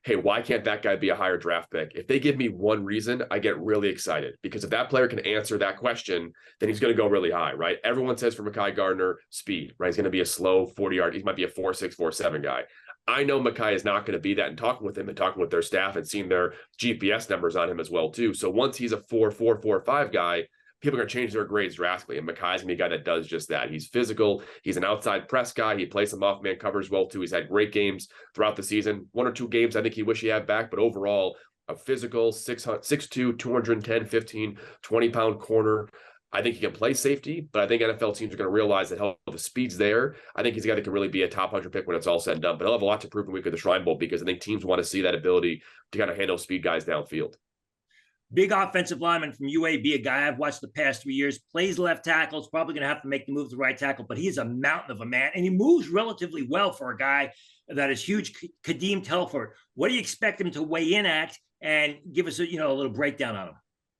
hey, why can't that guy be a higher draft pick? If they give me one reason, I get really excited, because if that player can answer that question, then he's going to go really high, right? Everyone says for Mekhi Gardner, speed, right? He's going to be a slow 40-yard. He might be a 4.6, 4.7 guy. I know Mekhi is not going to be that, and talking with him and talking with their staff and seeing their GPS numbers on him as well, too. So once he's a 4.4, 4.5 guy, people are going to change their grades drastically. And Mekhi's going to be a guy that does just that.'He's physical. He's an outside press guy. He plays some off-man covers well, too. He's had great games throughout the season. 1 or 2 games I think he wish he had back, but overall, a physical 6'2", 210, 15, 20-pound corner. I think he can play safety, but I think NFL teams are going to realize that the speed's there. I think he's a guy that can really be a top 100 pick when it's all said and done, but he'll have a lot to prove in week of the Shrine Bowl, because I think teams want to see that ability to kind of handle speed guys downfield. Big offensive lineman from UAB, a guy I've watched the past 3 years, plays left tackle. Is probably going to have to make the move to right tackle, but he's a mountain of a man, and he moves relatively well for a guy that is huge. Kadeem Telford, what do you expect him to weigh in at? And give us a little breakdown on him.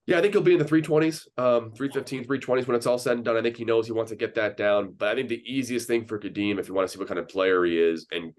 Yeah, I think he'll be in the 320s, 315, 320s when it's all said and done. I think he knows he wants to get that down. But I think the easiest thing for Kadeem, if you want to see what kind of player he is, and,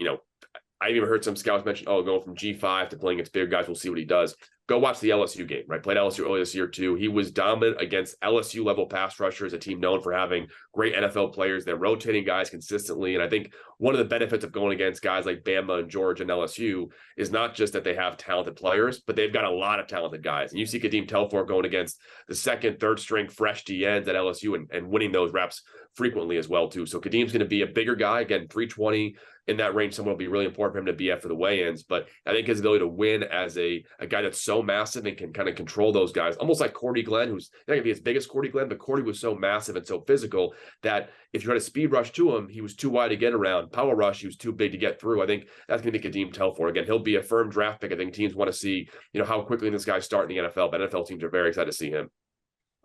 I've even heard some scouts mention, going from G5 to playing against bigger guys, we'll see what he does. Go watch the LSU game, right? Played LSU earlier this year, too. He was dominant against LSU-level pass rushers, a team known for having great NFL players. They're rotating guys consistently. And I think one of the benefits of going against guys like Bama and Georgia and LSU is not just that they have talented players, but they've got a lot of talented guys. And you see Kadeem Telford going against the second, third-string fresh DNs at LSU and winning those reps frequently as well, too. So Kadeem's going to be a bigger guy. Again, 320 in that range, someone will be really important for him to be at for the weigh-ins. But I think his ability to win as a guy that's so massive and can kind of control those guys, almost like Cordy Glenn, who's not going to be as big as Cordy Glenn, but Cordy was so massive and so physical that if you had a speed rush to him, he was too wide to get around. Power rush, he was too big to get through. I think that's going to be Kadeem Telford. Again, he'll be a firm draft pick. I think teams want to see, how quickly this guy start in the NFL, but NFL teams are very excited to see him.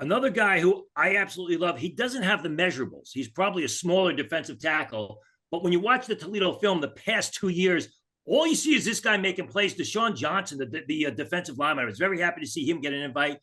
Another guy who I absolutely love, he doesn't have the measurables. He's probably a smaller defensive tackle, but when you watch the Toledo film the past 2 years, all you see is this guy making plays. Deshaun Johnson, the defensive lineman, I was very happy to see him get an invite.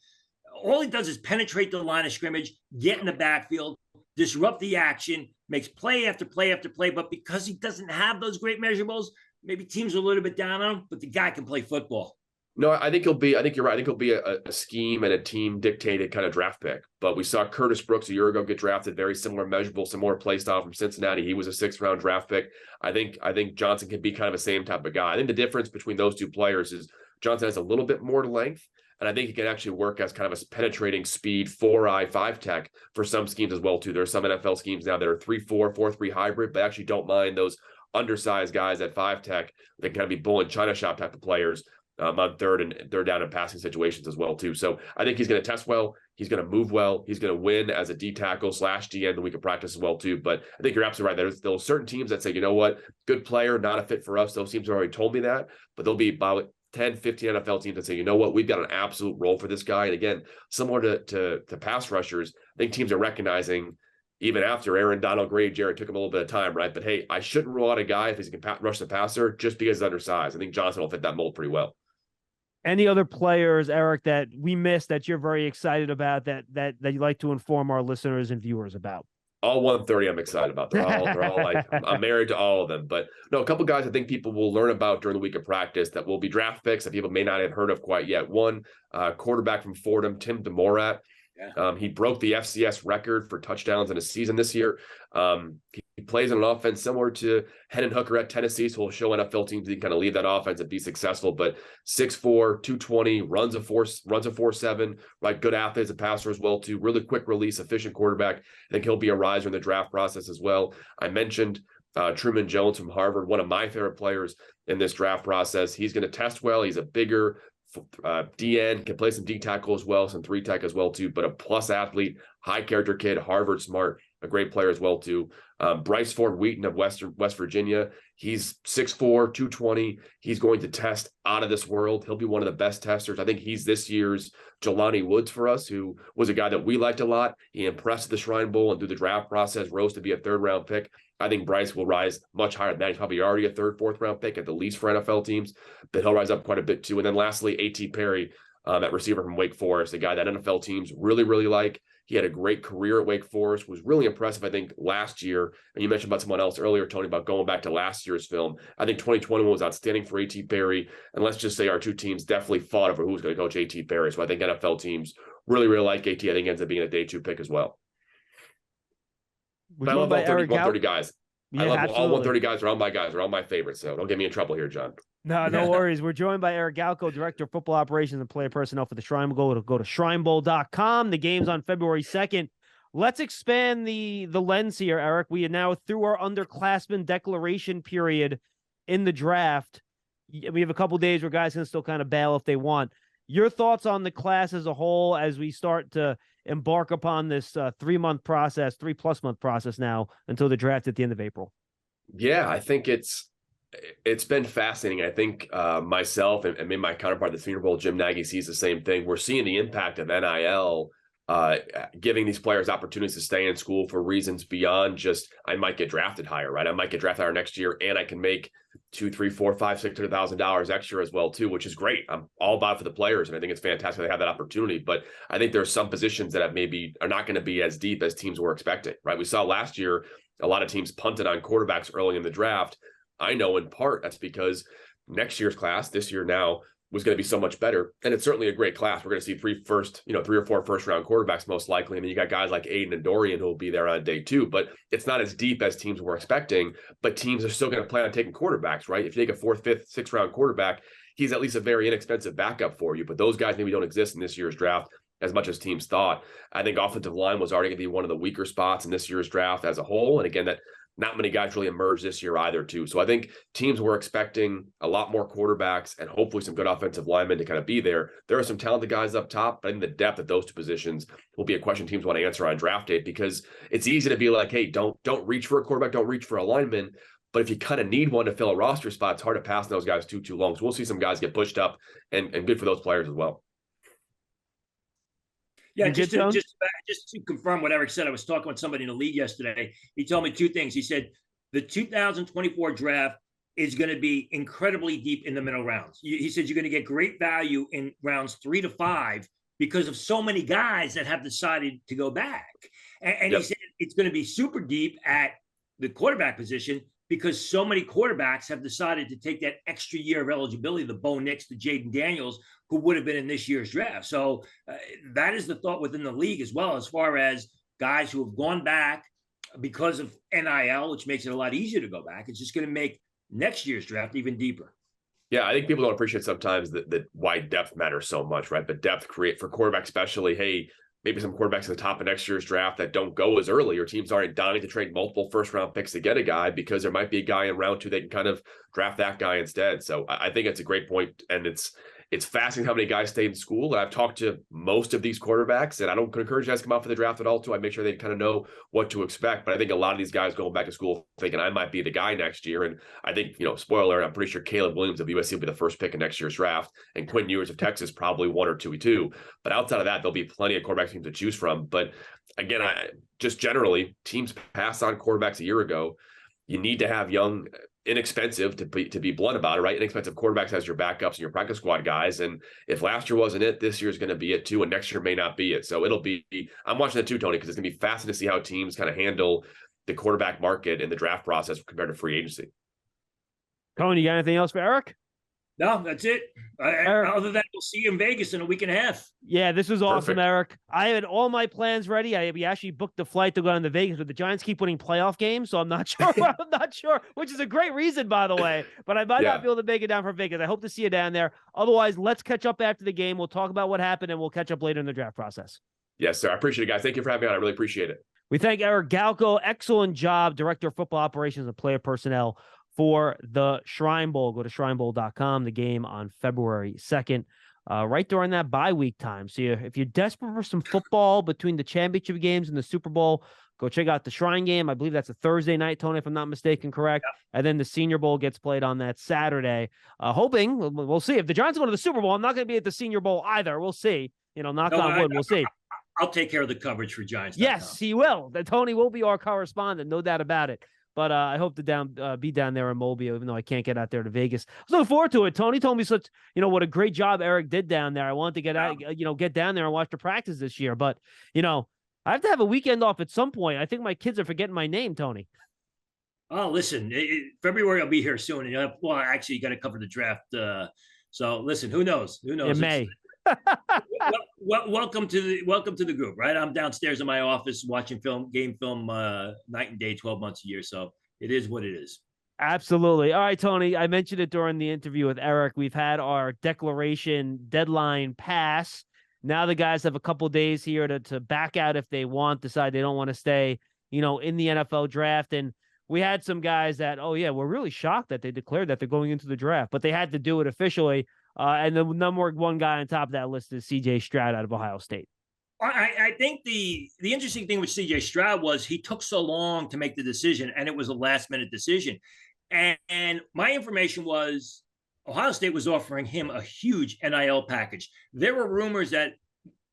All he does is penetrate the line of scrimmage, get in the backfield, disrupt the action, makes play after play after play. But because he doesn't have those great measurables, maybe teams are a little bit down on him, but the guy can play football. No, I think you're right. I think he'll be a scheme and a team dictated kind of draft pick. But we saw Curtis Brooks a year ago get drafted, very similar measurables, similar play style from Cincinnati. He was a 6th-round draft pick. I think Johnson can be kind of the same type of guy. I think the difference between those two players is Johnson has a little bit more length, and I think he can actually work as kind of a penetrating speed 4-eye 5-tech for some schemes as well, too. There are some NFL schemes now that are 3-4, 4-3 hybrid, but actually don't mind those undersized guys at 5-tech that can kind of be bull and China shop type of players. On third down and passing situations as well, too. So I think he's going to test well. He's going to move well. He's going to win as a D tackle / DN that we can practice as well, too. But I think you're absolutely right. There's certain teams that say, you know what, good player, not a fit for us. Those teams have already told me that. But there'll be about 10, 15 NFL teams that say, you know what, we've got an absolute role for this guy. And again, similar to pass rushers, I think teams are recognizing, even after Aaron Donald grade, Jared took him a little bit of time, right? But hey, I shouldn't rule out a guy if he can rush the passer just because he's undersized. I think Johnson will fit that mold pretty well. Any other players, Eric, that we missed that you're very excited about that you'd like to inform our listeners and viewers about? All 130 I'm excited about. They're all like, I'm married to all of them. But no, a couple guys I think people will learn about during the week of practice that will be draft picks that people may not have heard of quite yet. One, quarterback from Fordham, Tim DeMorat. Yeah. He broke the FCS record for touchdowns in a season this year. He plays in an offense similar to Hendon Hooker at Tennessee, so he'll show NFL teams he can kind of lead that offense and be successful. But 6'4", 220, runs a 4.7, right? Good athlete as a passer as well too. Really quick release, efficient quarterback. I think he'll be a riser in the draft process as well. I mentioned Truman Jones from Harvard, one of my favorite players in this draft process. He's going to test well. He's a bigger DN, can play some D tackle as well, some 3 tech as well too, but a plus athlete, high character kid, Harvard smart, a great player as well too. Bryce Ford Wheaton of West Virginia, he's 6'4", 220. He's going to test out of this world. He'll be one of the best testers. I think he's this year's Jelani Woods for us, who was a guy that we liked a lot. He impressed at the Shrine Bowl and through the draft process, rose to be a 3rd round pick. I think Bryce will rise much higher than that. He's probably already a 3rd, 4th round pick at the least for NFL teams, but he'll rise up quite a bit too. And then lastly, A.T. Perry, that receiver from Wake Forest, a guy that NFL teams really, really like. He had a great career at Wake Forest, was really impressive, I think, last year. And you mentioned about someone else earlier, Tony, about going back to last year's film. I think 2021 was outstanding for A.T. Perry. And let's just say our 2 teams definitely fought over who's going to coach A.T. Perry. So I think NFL teams really, really like A.T. I think ends up being a day 2 pick as well. But I love all 130 guys. Yeah, I love absolutely. all 130 guys are all my guys. They're all my favorites. So don't get me in trouble here, John. No worries. We're joined by Eric Galko, Director of Football Operations and Player Personnel for the Shrine Bowl. Go to shrinebowl.com. The game's on February 2nd. Let's expand the lens here, Eric. We are now through our underclassmen declaration period in the draft. We have a couple days where guys can still kind of bail if they want. Your thoughts on the class as a whole as we start to embark upon this 3-month process, 3+ month process now until the draft at the end of April? Yeah, I think it's been fascinating. I think myself and maybe my counterpart, the Senior Bowl, Jim Nagy, sees the same thing. We're seeing the impact of NIL giving these players opportunities to stay in school for reasons beyond just I might get drafted higher, right? I might get drafted higher next year, and I can make $200,000, $300,000, $500,000, $600,000 extra as well too, which is great. I'm all about it for the players, and I think it's fantastic they have that opportunity. But I think there are some positions that are not going to be as deep as teams were expecting, right? We saw last year a lot of teams punted on quarterbacks early in the draft. I know in part that's because next year's class, this year now, was going to be so much better. And it's certainly a great class. We're going to see 3 or 4 first round quarterbacks most likely. And then you got guys like Aiden and Dorian who will be there on day 2, but it's not as deep as teams were expecting, but teams are still going to plan on taking quarterbacks, right? If you take a 4th, 5th, 6th round quarterback, he's at least a very inexpensive backup for you, but those guys maybe don't exist in this year's draft as much as teams thought. I think offensive line was already going to be one of the weaker spots in this year's draft as a whole. And again, that not many guys really emerged this year either too. So I think teams were expecting a lot more quarterbacks and hopefully some good offensive linemen to kind of be there. There are some talented guys up top, but I think the depth at those 2 positions will be a question teams want to answer on draft day, because it's easy to be like, hey, don't reach for a quarterback, don't reach for a lineman. But if you kind of need one to fill a roster spot, it's hard to pass those guys too long. So we'll see some guys get pushed up, and good for those players as well. Yeah, just to confirm what Eric said, I was talking with somebody in the league yesterday. He told me 2 things. He said the 2024 draft is going to be incredibly deep in the middle rounds. He said you're going to get great value in rounds 3 to 5 because of so many guys that have decided to go back. And He said it's going to be super deep at the quarterback position because so many quarterbacks have decided to take that extra year of eligibility, the Bo Nix, the Jaden Daniels, who would have been in this year's draft. So that is the thought within the league as well, as far as guys who have gone back because of NIL, which makes it a lot easier to go back. It's just going to make next year's draft even deeper. Yeah, I think people don't appreciate sometimes that why depth matters so much, right? But depth create for quarterbacks especially, hey, maybe some quarterbacks at the top of next year's draft that don't go as early, or teams aren't dying to trade multiple first-round picks to get a guy because there might be a guy in round 2 they can kind of draft that guy instead. So I think it's a great point, and it's fascinating how many guys stay in school. And I've talked to most of these quarterbacks, and I don't encourage guys to come out for the draft at all too. I make sure they kind of know what to expect. But I think a lot of these guys going back to school thinking I might be the guy next year. And I think, spoiler alert, I'm pretty sure Caleb Williams of USC will be the first pick in next year's draft, and Quinn Ewers of Texas probably 1 or 2. But outside of that, there'll be plenty of quarterback teams to choose from. But again, just generally, teams passed on quarterbacks a year ago. You need to have young, inexpensive, to be blunt about it, right? Inexpensive quarterbacks as your backups and your practice squad guys. And if last year wasn't it, this year's going to be it too. And next year may not be it. So I'm watching that too, Tony, because it's going to be fascinating to see how teams kind of handle the quarterback market in the draft process compared to free agency. Tony, you got anything else for Eric? No, that's it. Other than that, we'll see you in Vegas in a week and a half. Yeah, this was awesome, Perfect. Eric. I had all my plans ready. We actually booked the flight to go down to Vegas, but the Giants keep winning playoff games, so I'm not sure. I'm not sure, which is a great reason, by the way. But I might not be able to make it down for Vegas. I hope to see you down there. Otherwise, let's catch up after the game. We'll talk about what happened, and we'll catch up later in the draft process. Yes, sir. I appreciate it, guys. Thank you for having me on. I really appreciate it. We thank Eric Galko. Excellent job, Director of Football Operations and Player Personnel for the Shrine Bowl. Go to shrinebowl.com. The game on February 2nd, right during that bye week time. So if you're desperate for some football between the championship games and the Super Bowl, go check out the Shrine game. I believe that's a Thursday night, Tony, if I'm not mistaken, correct? Yeah. And then the Senior Bowl gets played on that Saturday. Hoping, we'll see. If the Giants go to the Super Bowl, I'm not going to be at the Senior Bowl either. We'll see. Knock on wood. We'll see. I'll take care of the coverage for Giants. Yes, he will. Tony will be our correspondent, no doubt about it. But I hope to be down there in Mobile, even though I can't get out there to Vegas. I was looking forward to it. Tony told me what a great job Eric did down there. I wanted to get out, get down there and watch the practice this year. But, I have to have a weekend off at some point. I think my kids are forgetting my name, Tony. Oh, listen, February I'll be here soon. And actually, you got to cover the draft. So listen, who knows? Who knows? In May. Welcome to the group, right? I'm downstairs in my office watching game film night and day 12 months a year, so it is what it is. Absolutely. All right, Tony, I mentioned it during the interview with Eric. We've had our declaration deadline pass. Now the guys have a couple days here to back out if they decide they don't want to stay in the NFL draft. And we had some guys that we're really shocked that they declared that they're going into the draft, but they had to do it officially. And the number one guy on top of that list is C.J. Stroud out of Ohio State. I think the interesting thing with C.J. Stroud was he took so long to make the decision, and it was a last-minute decision. And my information was Ohio State was offering him a huge NIL package. There were rumors that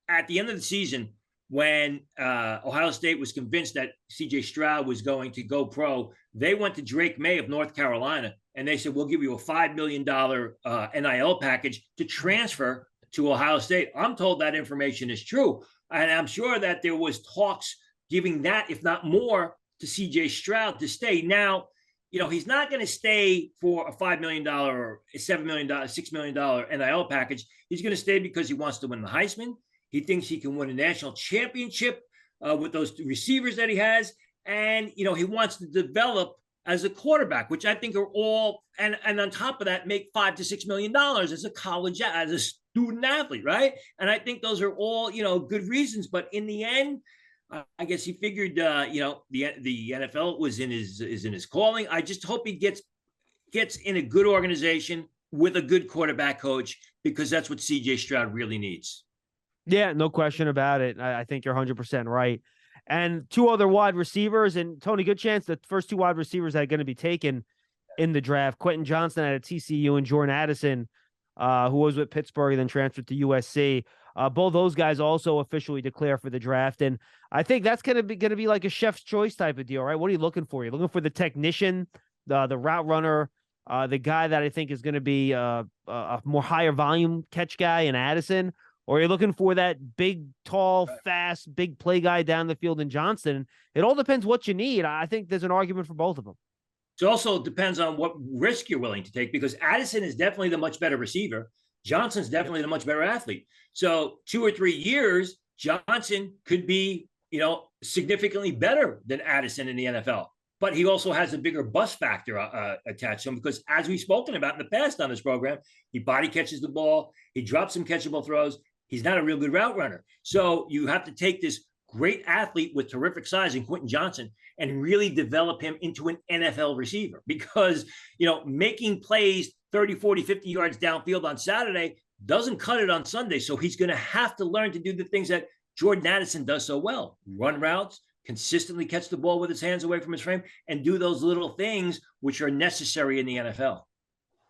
at the end of the season, when Ohio State was convinced that C.J. Stroud was going to go pro, they went to Drake May of North Carolina, and they said, we'll give you a $5 million NIL package to transfer to Ohio State. I'm told that information is true. And I'm sure that there was talks giving that, if not more, to C.J. Stroud to stay. Now, he's not going to stay for a $5 million or $7 million, $6 million NIL package. He's going to stay because he wants to win the Heisman. He thinks he can win a national championship with those receivers that he has. And, he wants to develop as a quarterback, which I think are all, and on top of that, make $5 to $6 million as a college, as a student athlete, right? And I think those are all, good reasons. But in the end, I guess he figured, the NFL was in his calling. I just hope he gets in a good organization with a good quarterback coach, because that's what C.J. Stroud really needs. Yeah, no question about it. I think you're 100% right. And two other wide receivers, and Tony, good chance the first two wide receivers that are going to be taken in the draft, Quentin Johnston out of TCU and Jordan Addison, who was with Pittsburgh and then transferred to USC. Both those guys also officially declare for the draft. And I think that's going to be like a chef's choice type of deal, right? What are you looking for? You're looking for the technician, the route runner, the guy that I think is going to be a more higher volume catch guy in Addison, or you're looking for that big, tall, fast, big play guy down the field in Johnston. It all depends what you need. I think there's an argument for both of them. It also depends on what risk you're willing to take, because Addison is definitely the much better receiver. Johnson's definitely the much better athlete. So 2 or 3 years, Johnson could be, significantly better than Addison in the NFL. But he also has a bigger bust factor attached to him, because as we've spoken about in the past on this program, he body catches the ball, he drops some catchable throws. He's not a real good route runner. So you have to take this great athlete with terrific size in Quentin Johnston and really develop him into an NFL receiver, because, making plays 30, 40, 50 yards downfield on Saturday doesn't cut it on Sunday. So he's going to have to learn to do the things that Jordan Addison does so well: run routes, consistently catch the ball with his hands away from his frame, and do those little things which are necessary in the NFL.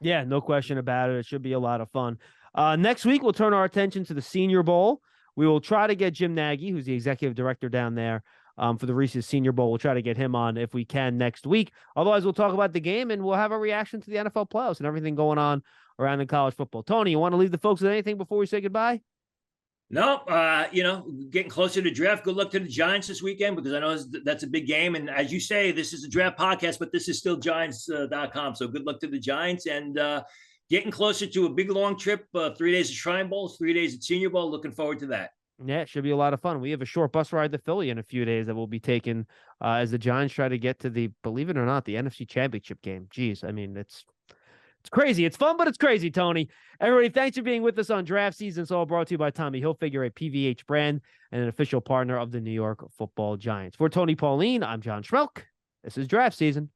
Yeah, no question about it. It should be a lot of fun. Next week, we'll turn our attention to the Senior Bowl. We will try to get Jim Nagy, who's the executive director down there for the Reese's Senior Bowl. We'll try to get him on if we can next week. Otherwise, we'll talk about the game and we'll have a reaction to the NFL playoffs and everything going on around in college football. Tony, you want to leave the folks with anything before we say goodbye? No, getting closer to draft. Good luck to the Giants this weekend, because I know that's a big game. And as you say, this is a draft podcast, but this is still Giants.com. So good luck to the Giants. And, getting closer to a big long trip. 3 days of Shrine Bowl, 3 days at Senior Bowl. Looking forward to that. Yeah, it should be a lot of fun. We have a short bus ride to Philly in a few days that we'll be taking as the Giants try to get to the, believe it or not, the NFC Championship game. Jeez, I mean, it's crazy. It's fun, but it's crazy, Tony. Everybody, thanks for being with us on draft season. It's all brought to you by Tommy Hilfiger, a PVH brand and an official partner of the New York Football Giants. For Tony Pauline, I'm John Schmeelk. This is draft season.